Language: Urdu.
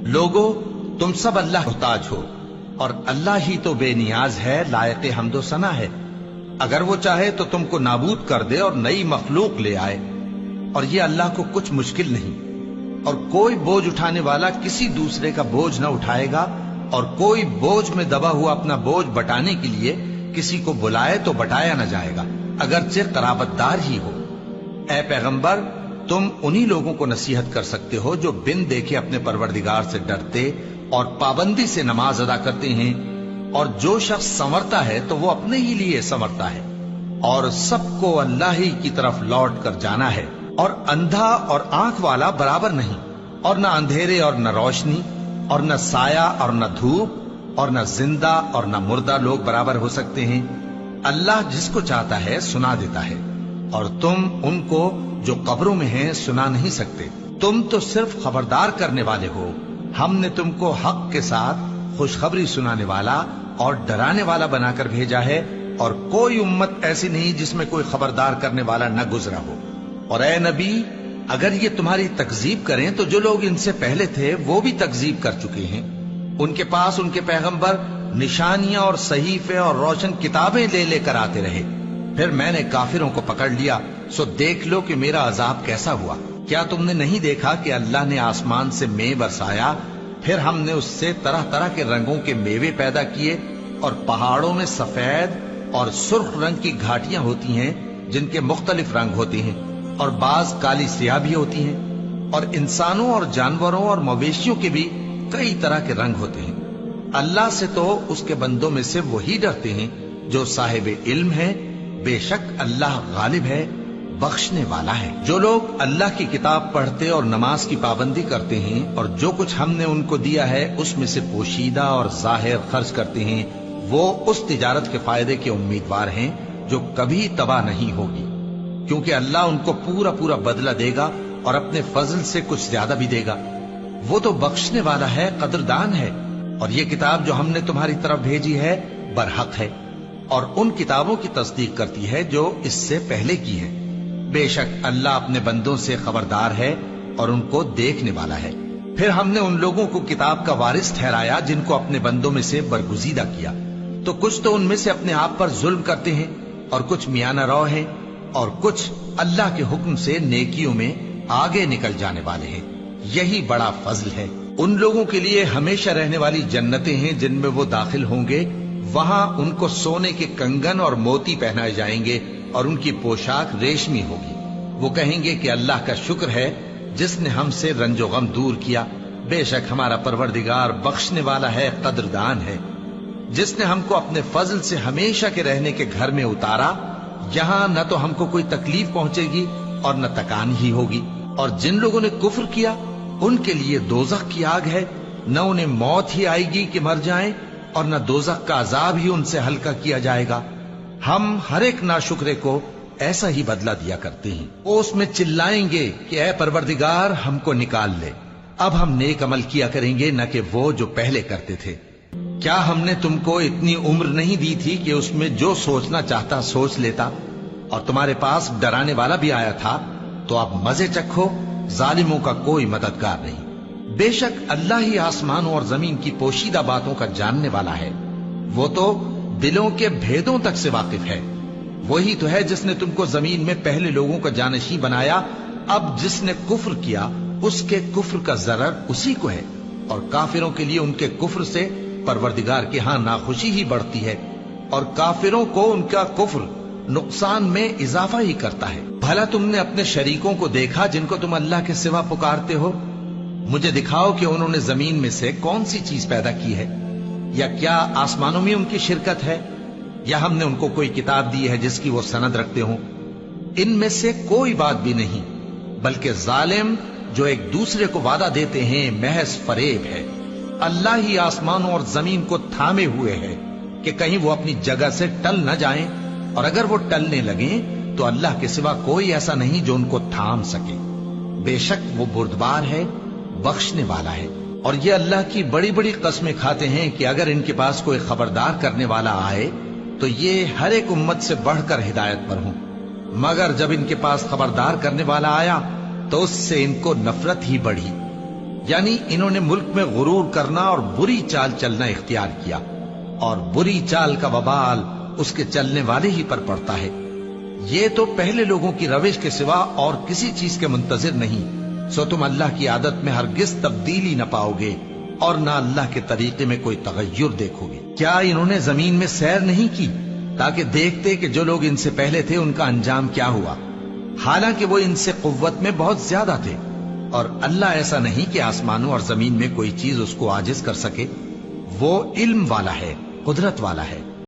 لوگو تم سب اللہ محتاج ہو اور اللہ ہی تو بے نیاز ہے، لائق حمد و ثنا ہے۔ اگر وہ چاہے تو تم کو نابود کر دے اور نئی مخلوق لے آئے، اور یہ اللہ کو کچھ مشکل نہیں۔ اور کوئی بوجھ اٹھانے والا کسی دوسرے کا بوجھ نہ اٹھائے گا، اور کوئی بوجھ میں دبا ہوا اپنا بوجھ بٹانے کے لیے کسی کو بلائے تو بٹایا نہ جائے گا، اگرچہ قرابت دار ہی ہو۔ اے پیغمبر، تم انہی لوگوں کو نصیحت کر سکتے ہو جو بن دیکھے اپنے پروردگار سے ڈرتے اور پابندی سے نماز ادا کرتے ہیں، اور جو شخص سنورتا ہے تو وہ اپنے ہی لیے سنورتا ہے، اور سب کو اللہ ہی کی طرف لوٹ کر جانا ہے۔ اور اندھا اور آنکھ والا برابر نہیں، اور نہ اندھیرے اور نہ روشنی، اور نہ سایہ اور نہ دھوپ، اور نہ زندہ اور نہ مردہ لوگ برابر ہو سکتے ہیں۔ اللہ جس کو چاہتا ہے سنا دیتا ہے، اور تم ان کو جو قبروں میں ہیں سنا نہیں سکتے۔ تم تو صرف خبردار کرنے والے ہو، ہم نے تم کو حق کے ساتھ خوشخبری سنانے والا اور ڈرانے والا بنا کر بھیجا ہے، اور کوئی امت ایسی نہیں جس میں کوئی خبردار کرنے والا نہ گزرا ہو۔ اور اے نبی، اگر یہ تمہاری تکذیب کریں تو جو لوگ ان سے پہلے تھے وہ بھی تکذیب کر چکے ہیں۔ ان کے پاس ان کے پیغمبر نشانیاں اور صحیفے اور روشن کتابیں لے لے کر آتے رہے، پھر میں نے کافروں کو پکڑ لیا، سو دیکھ لو کہ میرا عذاب کیسا ہوا۔ کیا تم نے نہیں دیکھا کہ اللہ نے آسمان سے مے برسایا، پھر ہم نے اس سے طرح طرح کے رنگوں کے میوے پیدا کیے، اور پہاڑوں میں سفید اور سرخ رنگ کی گھاٹیاں ہوتی ہیں جن کے مختلف رنگ ہوتے ہیں، اور بعض کالی سیاہ بھی ہوتی ہیں، اور انسانوں اور جانوروں اور مویشیوں کے بھی کئی طرح کے رنگ ہوتے ہیں۔ اللہ سے تو اس کے بندوں میں سے وہی ڈرتے ہیں جو صاحب علم ہے، بے شک اللہ غالب ہے، بخشنے والا ہے۔ جو لوگ اللہ کی کتاب پڑھتے اور نماز کی پابندی کرتے ہیں، اور جو کچھ ہم نے ان کو دیا ہے اس میں سے پوشیدہ اور ظاہر خرچ کرتے ہیں، وہ اس تجارت کے فائدے کے امیدوار ہیں جو کبھی تباہ نہیں ہوگی، کیونکہ اللہ ان کو پورا پورا بدلہ دے گا اور اپنے فضل سے کچھ زیادہ بھی دے گا۔ وہ تو بخشنے والا ہے، قدردان ہے۔ اور یہ کتاب جو ہم نے تمہاری طرف بھیجی ہے برحق ہے، اور ان کتابوں کی تصدیق کرتی ہے جو اس سے پہلے کی ہے۔ بے شک اللہ اپنے بندوں سے خبردار ہے اور ان کو دیکھنے والا ہے۔ پھر ہم نے ان لوگوں کو کتاب کا وارث ٹھہرایا جن کو اپنے بندوں میں سے برگزیدہ کیا، تو کچھ تو ان میں سے اپنے آپ پر ظلم کرتے ہیں، اور کچھ میانہ رو ہیں، اور کچھ اللہ کے حکم سے نیکیوں میں آگے نکل جانے والے ہیں۔ یہی بڑا فضل ہے۔ ان لوگوں کے لیے ہمیشہ رہنے والی جنتیں ہیں جن میں وہ داخل ہوں گے، وہاں ان کو سونے کے کنگن اور موتی پہنائے جائیں گے، اور ان کی پوشاک ریشمی ہوگی۔ وہ کہیں گے کہ اللہ کا شکر ہے جس نے ہم سے رنج و غم دور کیا، بے شک ہمارا پروردگار بخشنے والا ہے، قدردان ہے۔ جس نے ہم کو اپنے فضل سے ہمیشہ کے رہنے کے گھر میں اتارا، یہاں نہ تو ہم کو کوئی تکلیف پہنچے گی اور نہ تکان ہی ہوگی۔ اور جن لوگوں نے کفر کیا ان کے لیے دوزخ کی آگ ہے، نہ انہیں موت ہی آئے گی کہ مر جائیں، اور نہ دوزخ کا عذاب ہی ان سے ہلکا کیا جائے گا۔ ہم ہر ایک ناشکرے کو ایسا ہی بدلہ دیا کرتے ہیں۔ وہ اس میں چلائیں گے کہ اے پروردگار ہم کو نکال لے، اب ہم نیک عمل کیا کریں گے نہ کہ وہ جو پہلے کرتے تھے۔ کیا ہم نے تم کو اتنی عمر نہیں دی تھی کہ اس میں جو سوچنا چاہتا سوچ لیتا، اور تمہارے پاس ڈرانے والا بھی آیا تھا، تو اب مزے چکھو، ظالموں کا کوئی مددگار نہیں۔ بے شک اللہ ہی آسمانوں اور زمین کی پوشیدہ باتوں کا جاننے والا ہے، وہ تو دلوں کے بھیدوں تک سے واقف ہے۔ وہی تو ہے جس نے تم کو زمین میں پہلے لوگوں کا جانشین بنایا، اب جس نے کفر کیا اس کے کفر کا ضرر اسی کو ہے، اور کافروں کے لیے ان کے کفر سے پروردگار کے ہاں ناخوشی ہی بڑھتی ہے، اور کافروں کو ان کا کفر نقصان میں اضافہ ہی کرتا ہے۔ بھلا تم نے اپنے شریکوں کو دیکھا جن کو تم اللہ کے سوا پکارتے ہو؟ مجھے دکھاؤ کہ انہوں نے زمین میں سے کون سی چیز پیدا کی ہے، یا کیا آسمانوں میں ان کی شرکت ہے، یا ہم نے ان کو کوئی کتاب دی ہے جس کی وہ سند رکھتے ہوں؟ ان میں سے کوئی بات بھی نہیں، بلکہ ظالم جو ایک دوسرے کو وعدہ دیتے ہیں محض فریب ہے۔ اللہ ہی آسمانوں اور زمین کو تھامے ہوئے ہے کہ کہیں وہ اپنی جگہ سے ٹل نہ جائیں، اور اگر وہ ٹلنے لگیں تو اللہ کے سوا کوئی ایسا نہیں جو ان کو تھام سکے۔ بے شک وہ بردبار ہے، بخشنے والا ہے۔ اور یہ اللہ کی بڑی بڑی قسمیں کھاتے ہیں کہ اگر ان کے پاس کوئی خبردار کرنے والا آئے تو یہ ہر ایک امت سے بڑھ کر ہدایت پر ہوں، مگر جب ان کے پاس خبردار کرنے والا آیا تو اس سے ان کو نفرت ہی بڑھی۔ یعنی انہوں نے ملک میں غرور کرنا اور بری چال چلنا اختیار کیا، اور بری چال کا وبال اس کے چلنے والے ہی پر پڑتا ہے۔ یہ تو پہلے لوگوں کی روش کے سوا اور کسی چیز کے منتظر نہیں، سو تم اللہ کی عادت میں ہرگز تبدیلی نہ پاؤ گے اور نہ اللہ کے طریقے میں کوئی تغیر دیکھو گے۔ کیا انہوں نے زمین میں سیر نہیں کی تاکہ دیکھتے کہ جو لوگ ان سے پہلے تھے ان کا انجام کیا ہوا، حالانکہ وہ ان سے قوت میں بہت زیادہ تھے؟ اور اللہ ایسا نہیں کہ آسمانوں اور زمین میں کوئی چیز اس کو عاجز کر سکے، وہ علم والا ہے، قدرت والا ہے۔